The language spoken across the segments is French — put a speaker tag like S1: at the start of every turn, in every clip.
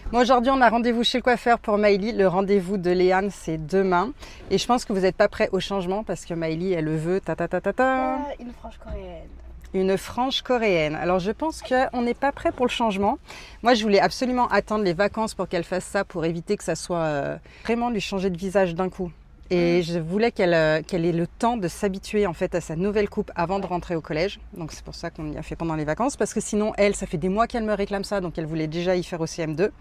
S1: Bon, aujourd'hui, on a rendez-vous chez le coiffeur pour Maëlie. Le rendez-vous de Léane, c'est demain. Et je pense que vous n'êtes pas prêts au changement parce que Maëlie, elle le veut.
S2: Une frange coréenne.
S1: Une frange coréenne. Alors, je pense qu'on n'est pas prêt pour le changement. Moi, je voulais absolument attendre les vacances pour qu'elle fasse ça, pour éviter que ça soit vraiment lui changer de visage d'un coup. Et je voulais qu'elle ait le temps de s'habituer en fait à sa nouvelle coupe avant de rentrer au collège. Donc c'est pour ça qu'on y a fait pendant les vacances. Parce que sinon, elle, ça fait des mois qu'elle me réclame ça. Donc elle voulait déjà y faire au CM2.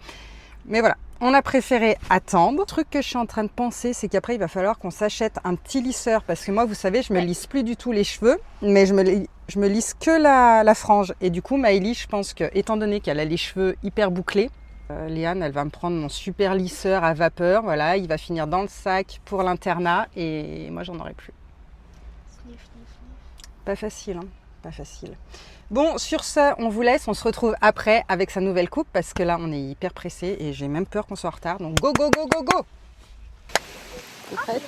S1: Mais voilà, on a préféré attendre. Le truc que je suis en train de penser, c'est qu'après, il va falloir qu'on s'achète un petit lisseur. Parce que moi, vous savez, je me lisse plus du tout les cheveux. Mais je me lisse que la frange. Et du coup, Maëlie, je pense que, étant donné qu'elle a les cheveux hyper bouclés, Léane, elle va me prendre mon super lisseur à vapeur. Voilà, il va finir dans le sac pour l'internat et moi, j'en aurai plus. Pas facile, hein, pas facile. Bon, sur ce, on vous laisse. On se retrouve après avec sa nouvelle coupe parce que là, on est hyper pressé et j'ai même peur qu'on soit en retard. Donc, go, go, go, go, go! T'es prête?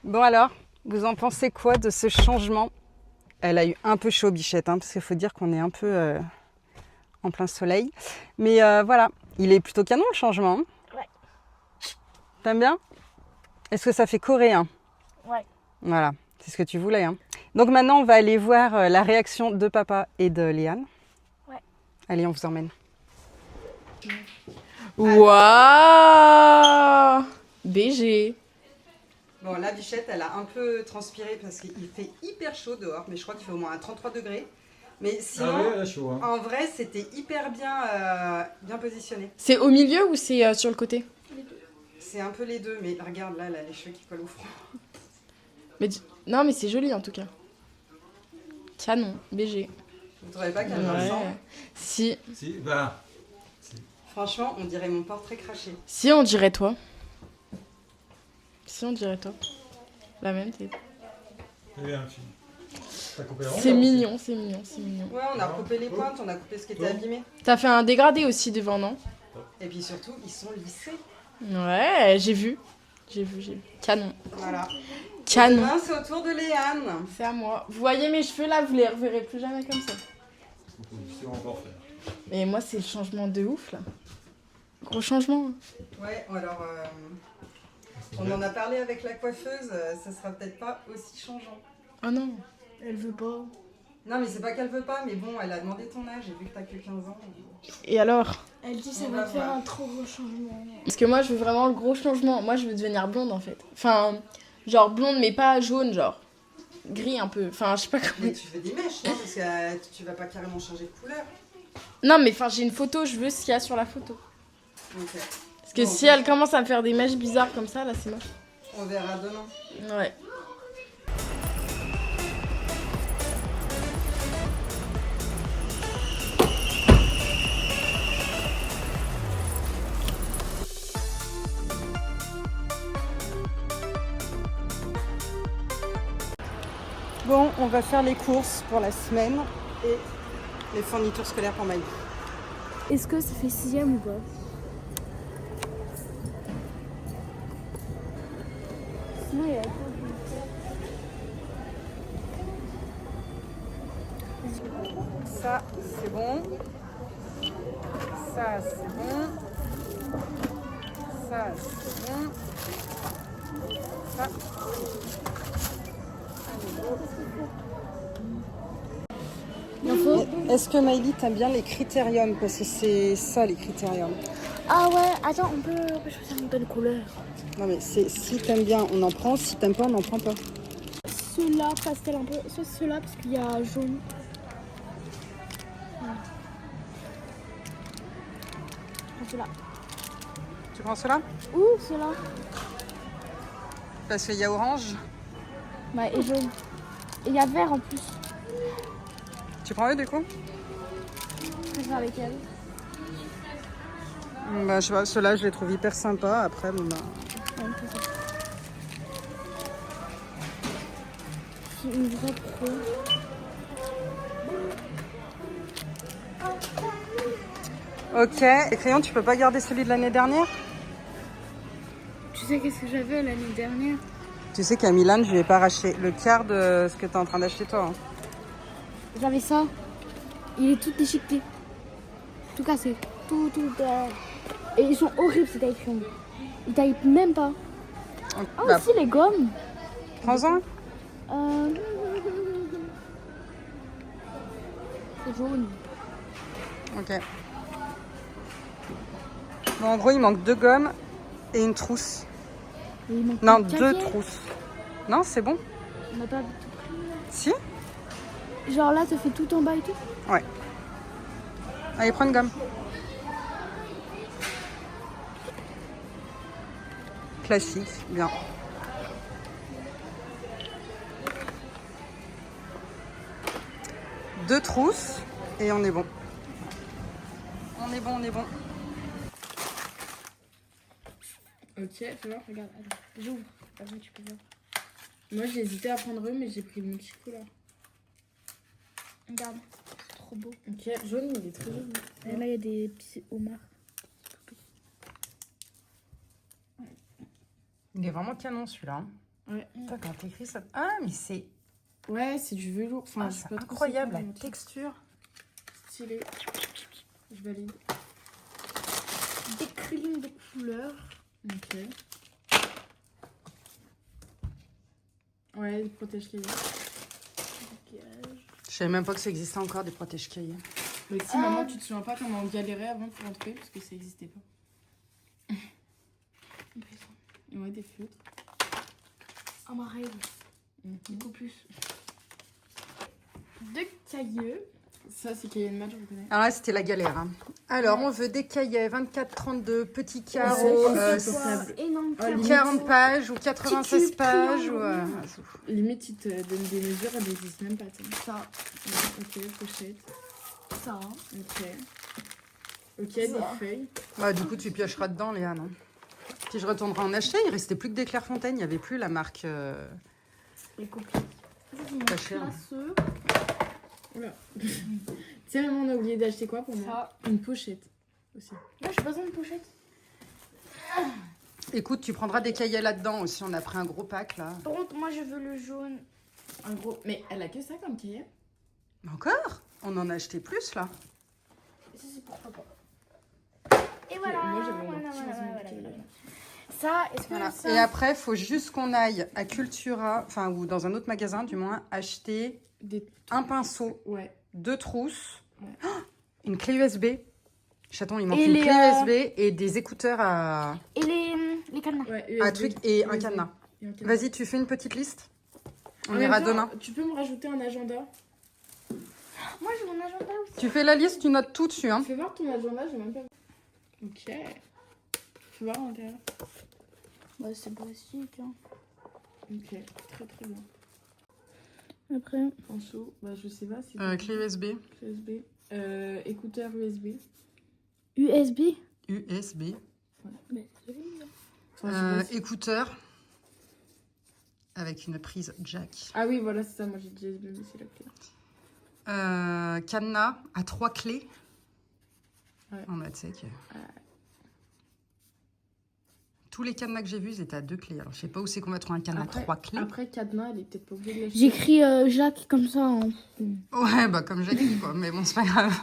S1: Bon alors, vous en pensez quoi de ce changement? Elle a eu un peu chaud, Bichette, hein, parce qu'il faut dire qu'on est un peu en plein soleil. Mais voilà, il est plutôt canon le changement. Hein.
S2: Ouais.
S1: T'aimes bien? Est-ce que ça fait coréen?
S2: Ouais.
S1: Voilà, c'est ce que tu voulais. Hein. Donc maintenant, on va aller voir la réaction de papa et de Léane.
S2: Ouais.
S1: Allez, on vous emmène.
S3: Waouh! BG.
S1: Bon, là, Bichette, elle a un peu transpiré parce qu'il fait hyper chaud dehors, mais je crois qu'il fait au moins à 33 degrés. Mais sinon,
S4: Ah ouais, là, chaud, hein.
S1: en vrai, c'était hyper bien positionné.
S3: C'est au milieu ou c'est sur le côté?
S1: C'est un peu les deux, mais regarde là, les cheveux qui collent au front.
S3: Mais non, mais c'est joli en tout cas. Canon, BG.
S1: Vous ne trouvez pas qu'elle ressemble?
S3: Si.
S4: Si, bah.
S1: Franchement, on dirait mon portrait craché.
S3: Si, on dirait toi. Si, on dirait toi. La même tête.
S4: C'est bien, fille. T'as coupé rond,
S3: C'est
S4: là,
S3: mignon, c'est mignon, c'est mignon.
S1: Ouais, on a coupé les pointes, on a coupé ce qui était abîmé.
S3: T'as fait un dégradé aussi devant, non?
S1: Et puis surtout, ils sont lissés.
S3: Ouais, j'ai vu. J'ai vu. Canon.
S1: Voilà.
S3: Canon.
S1: Demain, c'est au tour de Léane.
S3: C'est à moi. Vous voyez mes cheveux là, vous les reverrez plus jamais comme ça.
S4: C'est encore faire.
S3: Et moi, c'est le changement de ouf là. Gros changement.
S1: Ouais, alors, on en a parlé avec la coiffeuse, ça sera peut-être pas aussi changeant.
S3: Oh non.
S2: Elle veut pas.
S1: Non, mais c'est pas qu'elle veut pas, mais bon, elle a demandé ton âge, et vu que t'as que 15 ans.
S3: Et alors?
S2: Elle dit ça
S1: On
S2: va
S1: va
S2: faire
S1: voir.
S2: un trop gros changement.
S3: Parce que moi, je veux vraiment le gros changement. Moi, je veux devenir blonde en fait. Enfin, genre blonde, mais pas jaune, genre gris un peu. Enfin, je sais pas comment.
S1: Mais tu fais des mèches, non? Parce que tu vas pas carrément changer de couleur.
S3: Non, mais enfin, j'ai une photo, je veux ce qu'il y a sur la photo.
S1: Ok.
S3: Parce que
S1: Bon,
S3: si elle commence à me faire des mèches bizarres comme ça, là, c'est moche.
S1: On verra demain.
S3: Ouais.
S1: Bon, on va faire les courses pour la semaine et les fournitures scolaires pour Maï.
S2: Est-ce que ça fait 6ème ou pas? Sinon, il y a
S1: Ça, c'est bon. Ça, c'est bon. Ça, c'est bon. Ça. Allez, go. mais est-ce que Maëlie t'aimes bien les critériums? Parce que c'est ça les critériums.
S2: Ah ouais, attends, on peut choisir une bonne couleur.
S1: Non mais si t'aimes bien, on en prend. Si t'aimes pas, on n'en prend pas.
S2: Ceux-là, pastel un peu. Soit ceux-là, parce qu'il y a jaune. Ouais. Ceux-là.
S1: Tu prends cela?
S2: Ou ceux-là.
S1: Parce qu'il y a orange.
S2: Ouais, et jaune. Et il y a vert en plus.
S1: Tu prends eux du coup?
S2: Je préfère lesquels?
S1: Bah je sais pas, ceux-là je les trouve hyper sympas. Après bon bah.
S2: Ouais, c'est ça. C'est une vraie pro.
S1: Ok. Et crayon, tu peux pas garder celui de l'année dernière?
S2: Tu sais qu'est-ce que j'avais l'année dernière?
S1: Tu sais qu'à Milan, je lui ai pas arraché le quart de ce que t'es en train d'acheter toi. Hein.
S2: J'avais ça. Il est tout déchiqueté. Tout cassé. Tout. Et ils sont horribles ces tailles-crayons. Ils taillent même pas. Ah,
S1: Bah,
S2: aussi les gommes.
S1: prends-en.
S2: C'est jaune.
S1: Ok. Bon, en gros, il manque 2 gommes et une trousse.
S2: Et il manque
S1: Non,
S2: un
S1: 2
S2: cahier.
S1: trousses. Non, c'est bon.
S2: On n'a pas...
S1: Si?
S2: Genre là, ça fait tout en bas et tout.
S1: Ouais. Allez, prends une gomme. Classique, bien. Deux trousses et on est bon. On est bon.
S3: Ok, fais voir.
S2: Regarde, attends. J'ouvre. Après, tu peux voir.
S3: Moi, j'ai hésité à prendre eux, mais j'ai pris le multicouleur.
S2: Regarde. C'est trop beau.
S3: Ok, jaune, il est très joli.
S2: Et là, il y a des petits homards.
S1: Il est vraiment canon celui-là. Hein.
S3: Ouais.
S1: Putain, quand t'écris ça. Ah, mais c'est
S3: Ouais, c'est du velours. Enfin, je sais pas trop
S1: incroyable
S3: c'est
S1: la
S3: quoi, mais
S1: texture.
S3: stylé. Je valide.
S2: Des crayons de couleurs.
S3: Ok. Ouais, il protège les yeux.
S1: Je savais même pas que ça existait encore des protège-cahiers.
S3: Mais si, maman, tu te souviens pas comment on galérait avant pour rentrer parce que ça n'existait pas. Ouais, des feutres.
S2: À ma règle. Beaucoup plus. Deux cahiers.
S3: Ça, c'est cahier de maths, je reconnais.
S1: Alors là, c'était la galère. Hein. Alors, on veut des cahiers 24-32, petits carreaux,
S2: Énorme.
S3: Oh, limite.
S1: 40 pages ou 96
S2: cube,
S1: pages.
S2: triangle.
S1: Ou,
S3: Limite, il te donne des mesures, elles n'existent même pas. tu sais.
S2: Ça.
S3: Ouais, ok, pochette.
S2: Ça.
S3: Ok. Ok, des feuilles.
S1: Bah, du coup, tu piocheras dedans, Léa, non? Puis je retournerai en acheter. Il restait plus que des Clairefontaine. Il n'y avait plus la marque.
S2: Les copies.
S1: Pas cher.
S2: Classeux.
S3: Oula. Tu sais, maman, on a oublié d'acheter quoi pour moi?
S2: Ça.
S3: Une pochette aussi.
S2: Là, j'ai besoin de pochette.
S1: Écoute, tu prendras des cahiers là-dedans aussi. On a pris un gros pack, là.
S2: Par contre, moi, je veux le jaune.
S3: Un gros. Mais elle a que ça comme cahier?
S1: Encore? On en a acheté plus, là.
S2: Ça, c'est pour papa. Et voilà.
S3: Moi, j'avais
S2: voilà,
S3: un petit
S2: voilà,
S3: rangement
S2: voilà,
S3: de cahiers.
S2: voilà. Ça, est-ce que
S1: Voilà.
S2: ça...
S1: Et après, il faut juste qu'on aille à Cultura, enfin, ou dans un autre magasin, du moins, acheter
S3: Des...
S1: un pinceau,
S3: Ouais.
S1: 2 trousses,
S3: Ouais.
S1: oh, une clé USB. Chaton, il manque
S2: Et
S1: une
S2: les,
S1: clé USB et des écouteurs à
S2: Et les cadenas.
S3: Ouais,
S1: un
S3: USB.
S1: truc et un
S3: USB.
S1: cadenas.
S3: Et un cadenas.
S1: Vas-y, tu fais une petite liste. On
S3: En
S1: ira
S3: même temps,
S1: demain.
S3: Tu peux me rajouter un agenda?
S2: Moi, j'ai mon agenda aussi.
S1: Tu fais la liste, tu notes tout dessus. Hein.
S3: Fais voir ton agenda, j'ai même pas vu. Ok. Fais voir en l'intérieur.
S2: Bah, c'est basique. Hein.
S3: Ok, très très bien.
S2: Après,
S3: En dessous, bah je sais pas si.
S1: Clé USB.
S3: Clé USB. Écouteur USB.
S2: USB.
S1: USB.
S2: Mais c'est joli, hein.
S3: Enfin, je sais pas si-
S1: Écouteur. Avec une prise jack.
S3: Ah oui, voilà, c'est ça, moi j'ai dit USB, mais c'est la clé.
S1: Cadenas à 3 clés.
S3: Ouais.
S1: On a, tu sais que... Tous les cadenas que j'ai vus, ils étaient à 2 clés. Alors, je sais pas où c'est qu'on va trouver un cadenas à 3 clés.
S3: Après, cadenas, elle est peut-être pas obligée de l'acheter.
S2: J'écris Jacques comme ça. Hein.
S1: Ouais, bah comme j'ai dit, quoi. Mais bon, c'est pas grave.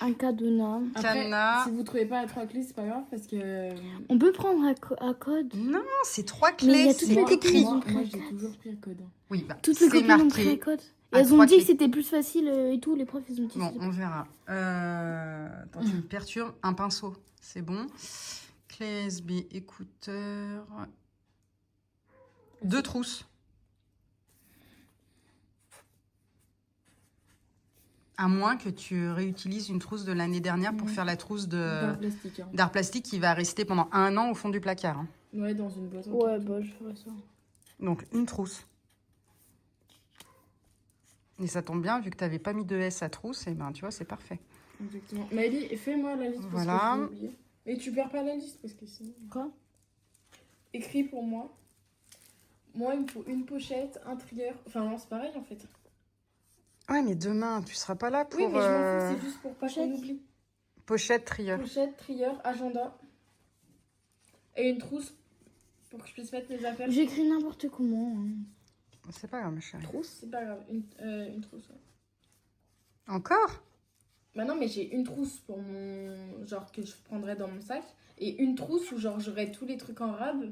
S2: Un cadenas.
S3: Après,
S1: Cadenas.
S3: si vous trouvez pas à 3 clés, c'est pas grave parce que.
S2: On peut prendre à code.
S1: Non, c'est 3
S2: Mais il y
S1: clés,
S2: a toutes
S1: c'est
S2: mes
S1: écrit.
S2: copines.
S3: Moi j'ai toujours pris un code.
S1: Oui, bah,
S2: Toutes les
S1: c'est
S2: copines ont pris à
S1: marqué.
S2: code.
S1: à
S2: elles ont
S1: trois
S2: dit que
S1: clés.
S2: c'était plus facile et tout, les profs, ils ont dit.
S1: Bon,
S2: que c'était
S1: on verra. Attends, tu me perturbes. Un pinceau, c'est bon. Clé USB, écouteur. 2 trousses. À moins que tu réutilises une trousse de l'année dernière pour faire la trousse
S3: Plastique. Hein.
S1: d'art plastique qui va rester pendant 1 an au fond du placard. Hein.
S3: Ouais, dans une boîte.
S2: Ouais, bah je ferais ça.
S1: Donc, une trousse. Et ça tombe bien, vu que tu n'avais pas mis de S à trousse, et ben tu vois, c'est parfait.
S3: Exactement. Maëlie, fais-moi la liste
S1: Voilà.
S3: parce que je l'ai oublié. Mais tu perds pas la liste parce que sinon...
S2: Quoi?
S3: Écris pour moi. Moi, il me faut une pochette, un trieur. Enfin, non, c'est pareil en fait.
S1: Ouais, mais demain, tu seras pas là pour
S3: Oui, mais je m'en fous, c'est juste pour pas qu'on
S2: Pochette.
S3: oublie.
S1: pochette, trieur.
S3: Pochette, trieur, agenda. Et une trousse pour que je puisse mettre mes affaires.
S2: J'écris n'importe comment. Hein.
S1: C'est pas grave, ma chérie.
S3: Trousse, c'est pas grave. Une trousse, ouais.
S1: Encore?
S3: Bah non, mais j'ai une trousse pour mon... Genre, que je prendrais dans mon sac. Et une trousse où, genre, j'aurais tous les trucs en rab.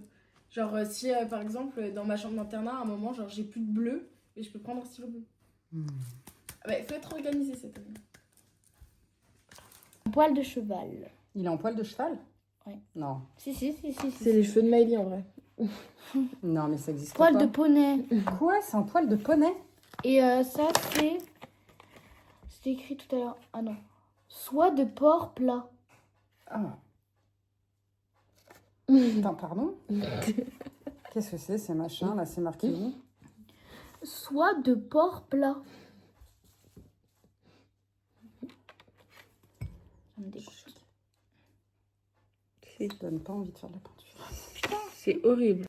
S3: Genre, si, par exemple, dans ma chambre d'internat, à un moment, genre, j'ai plus de bleu. Et je peux prendre un stylo bleu. Ah bah, faut être organisé, cette année.
S2: Poil de cheval.
S1: Il est en poil de cheval?
S2: Ouais.
S1: Non.
S2: Si.
S3: C'est les cheveux de Maëlie, en vrai.
S1: Non, mais ça existe
S2: Poil
S1: pas.
S2: de poney.
S1: Quoi? C'est un poil de poney?
S2: Et ça, c'est. C'était écrit tout à l'heure. Ah non. Soie de porc plat.
S1: Ah. Attends, pardon? Qu'est-ce que c'est, ces machins? Là, c'est marqué où?
S2: Soie de porc plat. Ça me dégoûte.
S1: Ça donne pas envie de faire de la peinture.
S3: C'est horrible.